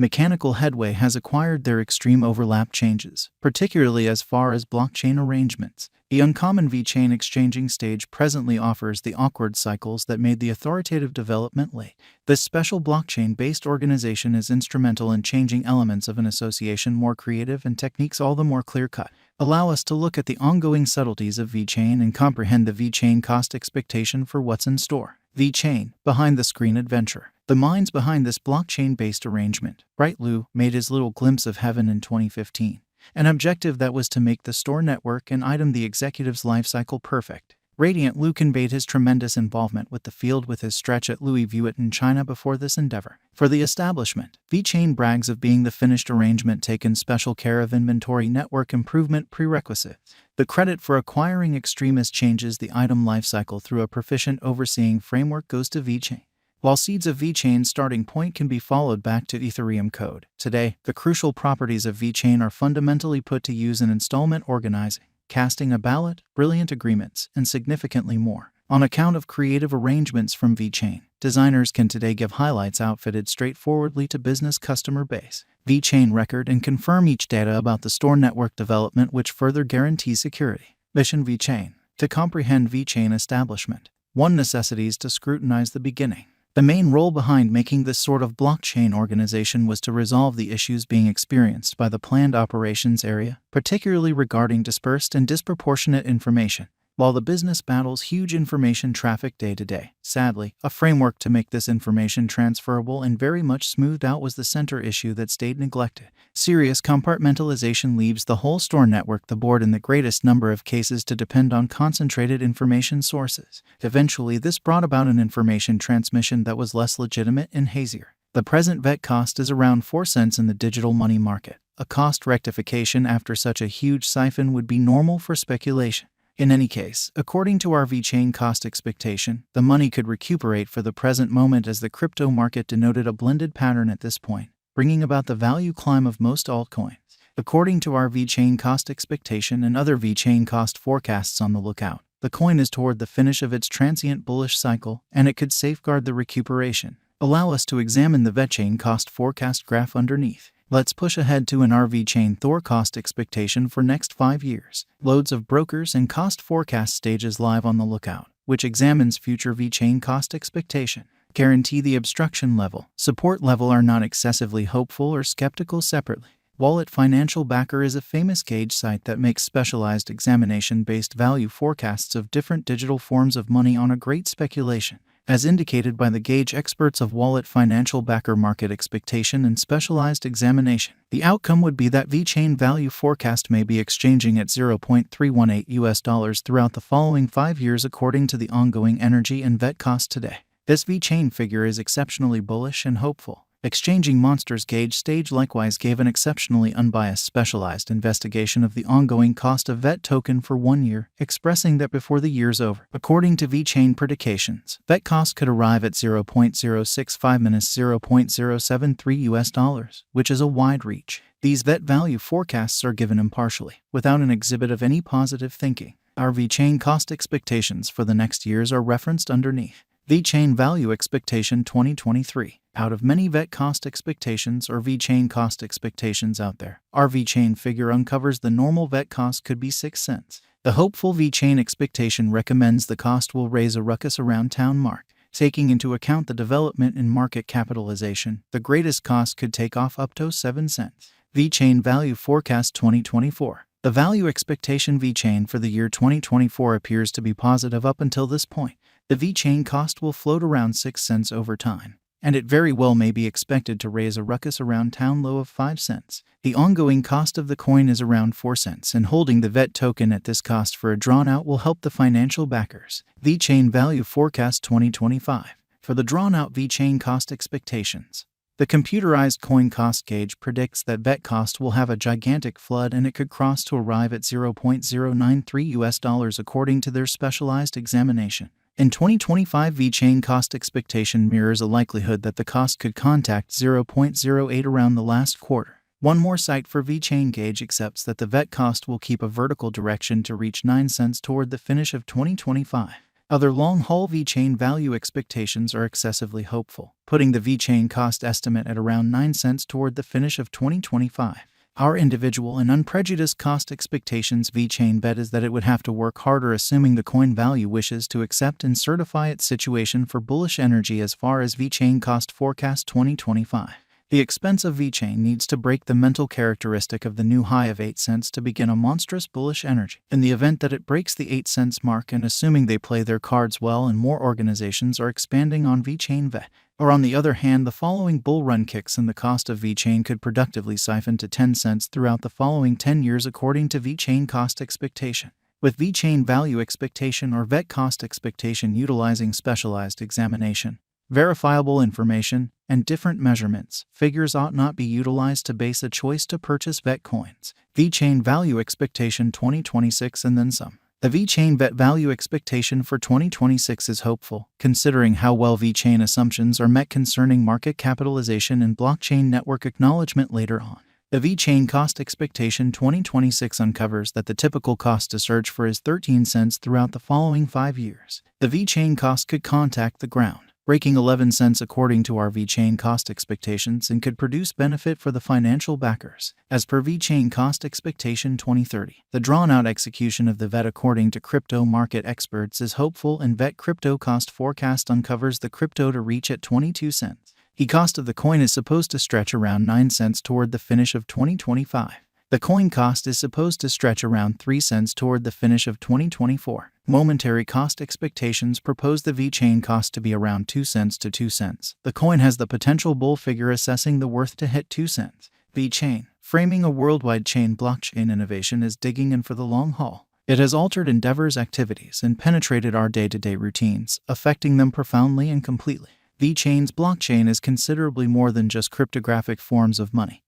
mechanical headway has acquired their extreme overlap changes, particularly as far as blockchain arrangements. The uncommon Vechain exchanging stage presently offers the awkward cycles that made the authoritative development late. This special blockchain-based organization is instrumental in changing elements of an association more creative and techniques all the more clear-cut. Allow us to look at the ongoing subtleties of Vechain and comprehend the Vechain cost expectation for what's in store. Vechain, behind-the-screen adventure. The minds behind this blockchain-based arrangement, Bright Lou, made his little glimpse of heaven in 2015. An objective that was to make the store network and item the executive's lifecycle perfect. Radiant Lou conveyed his tremendous involvement with the field with his stretch at Louis Vuitton in China before this endeavor. For the establishment, Vechain brags of being the finished arrangement taken special care of inventory network improvement prerequisites. The credit for acquiring extremist changes the item lifecycle through a proficient overseeing framework goes to Vechain. While seeds of Vechain's starting point can be followed back to Ethereum code, today, the crucial properties of Vechain are fundamentally put to use in installment organizing, casting a ballot, brilliant agreements, and significantly more. On account of creative arrangements from Vechain, designers can today give highlights outfitted straightforwardly to business customer base. Vechain record and confirm each data about the store network development which further guarantees security. Mission Vechain. To comprehend Vechain establishment, one necessities to scrutinize the beginning. The main role behind making this sort of blockchain organization was to resolve the issues being experienced by the planned operations area, particularly regarding dispersed and disproportionate information. While the business battles huge information traffic day to day, sadly, a framework to make this information transferable and very much smoothed out was the center issue that stayed neglected. Serious compartmentalization leaves the whole store network the board in the greatest number of cases to depend on concentrated information sources. Eventually, this brought about an information transmission that was less legitimate and hazier. The present VET cost is around 4 cents in the digital money market. A cost rectification after such a huge siphon would be normal for speculation. In any case, according to our Vechain cost expectation, the money could recuperate for the present moment as the crypto market denoted a blended pattern at this point, bringing about the value climb of most altcoins. According to our Vechain cost expectation and other Vechain cost forecasts on the lookout, the coin is toward the finish of its transient bullish cycle, and it could safeguard the recuperation. Allow us to examine the Vechain cost forecast graph underneath. Let's push ahead to an Vechain Thor cost expectation for next 5 years. Loads of brokers and cost forecast stages live on the lookout, which examines future Vechain cost expectation. Guarantee the obstruction level, support level are not excessively hopeful or skeptical separately. Wallet Financial Backer is a famous gauge site that makes specialized examination-based value forecasts of different digital forms of money on a great speculation. As indicated by the gauge experts of Wallet Financial Backer market expectation and specialized examination, the outcome would be that Vechain value forecast may be exchanging at $0.318 throughout the following 5 years according to the ongoing energy and VET cost today. This Vechain figure is exceptionally bullish and hopeful. Exchanging Monsters gauge stage likewise gave an exceptionally unbiased specialized investigation of the ongoing cost of VET token for 1 year, expressing that before the year's over, according to Vechain predications, VET cost could arrive at $0.065-0.073, which is a wide reach. These VET value forecasts are given impartially, without an exhibit of any positive thinking. Our Vechain cost expectations for the next years are referenced underneath. Vechain value expectation 2023. Out of many VET cost expectations or Vechain cost expectations out there, our Vechain figure uncovers the normal VET cost could be 6 cents. The hopeful Vechain expectation recommends the cost will raise a ruckus around town mark. Taking into account the development in market capitalization, the greatest cost could take off up to 7 cents. Vechain value forecast 2024. The value expectation Vechain for the year 2024 appears to be positive up until this point. The Vechain cost will float around 6 cents over time, and it very well may be expected to raise a ruckus around town low of 5 cents. The ongoing cost of the coin is around 4 cents, and holding the VET token at this cost for a drawn-out will help the financial backers. Vechain value forecast 2025. For the drawn-out Vechain cost expectations, the computerized coin cost gauge predicts that VET cost will have a gigantic flood and it could cross to arrive at $0.093 according to their specialized examination. In 2025, Vechain cost expectation mirrors a likelihood that the cost could contact 0.08 around the last quarter. One more site for Vechain gauge accepts that the VET cost will keep a vertical direction to reach 9 cents toward the finish of 2025. Other long-haul Vechain value expectations are excessively hopeful, putting the Vechain cost estimate at around 9 cents toward the finish of 2025. Our individual and unprejudiced cost expectations Vechain bet is that it would have to work harder, assuming the coin value wishes to accept and certify its situation for bullish energy as far as Vechain cost forecast 2025. The expense of Vechain needs to break the mental characteristic of the new high of 8 cents to begin a monstrous bullish energy. In the event that it breaks the 8 cents mark, and assuming they play their cards well and more organizations are expanding on Vechain VET, or on the other hand, the following bull run kicks in the cost of Vechain could productively siphon to 10 cents throughout the following 10 years according to Vechain cost expectation. With Vechain value expectation or VET cost expectation utilizing specialized examination, verifiable information, and different measurements, figures ought not be utilized to base a choice to purchase VET coins. Vechain value expectation 2026 and then some. The Vechain VET value expectation for 2026 is hopeful, considering how well Vechain assumptions are met concerning market capitalization and blockchain network acknowledgement later on. The Vechain cost expectation 2026 uncovers that the typical cost to search for is 13 cents throughout the following 5 years. The Vechain cost could contact the ground, breaking 11 cents according to our Vechain cost expectations, and could produce benefit for the financial backers. As per Vechain cost expectation 2030, the drawn-out execution of the VET according to crypto market experts is hopeful, and VET crypto cost forecast uncovers the crypto to reach at 22 cents. The cost of the coin is supposed to stretch around 9 cents toward the finish of 2025. The coin cost is supposed to stretch around 3 cents toward the finish of 2024. Momentary cost expectations propose the Vechain cost to be around 2 cents to 2 cents. The coin has the potential bull figure assessing the worth to hit 2 cents. Vechain, framing a worldwide chain blockchain innovation, is digging in for the long haul. It has altered Endeavor's activities and penetrated our day-to-day routines, affecting them profoundly and completely. Vechain's blockchain is considerably more than just cryptographic forms of money,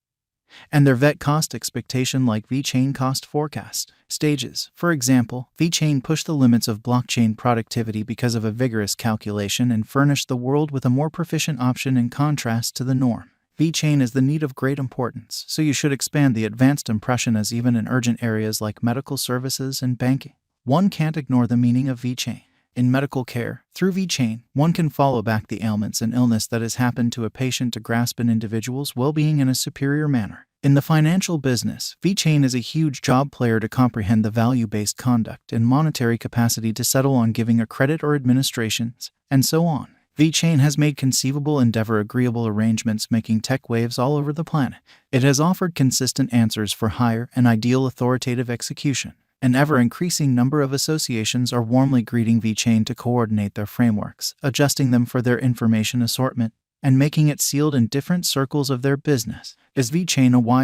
and their VET cost expectation like Vechain cost forecast stages. For example, Vechain pushed the limits of blockchain productivity because of a vigorous calculation and furnished the world with a more proficient option in contrast to the norm. Vechain is the need of great importance, so you should expand the advanced impression as even in urgent areas like medical services and banking. One can't ignore the meaning of Vechain. In medical care, through Vechain, one can follow back the ailments and illness that has happened to a patient to grasp an individual's well-being in a superior manner. In the financial business, Vechain is a huge job player to comprehend the value-based conduct and monetary capacity to settle on giving a credit or administrations, and so on. Vechain has made conceivable Endeavor agreeable arrangements, making tech waves all over the planet. It has offered consistent answers for higher and ideal authoritative execution. An ever-increasing number of associations are warmly greeting Vechain to coordinate their frameworks, adjusting them for their information assortment, and making it sealed in different circles of their business. Is Vechain a wise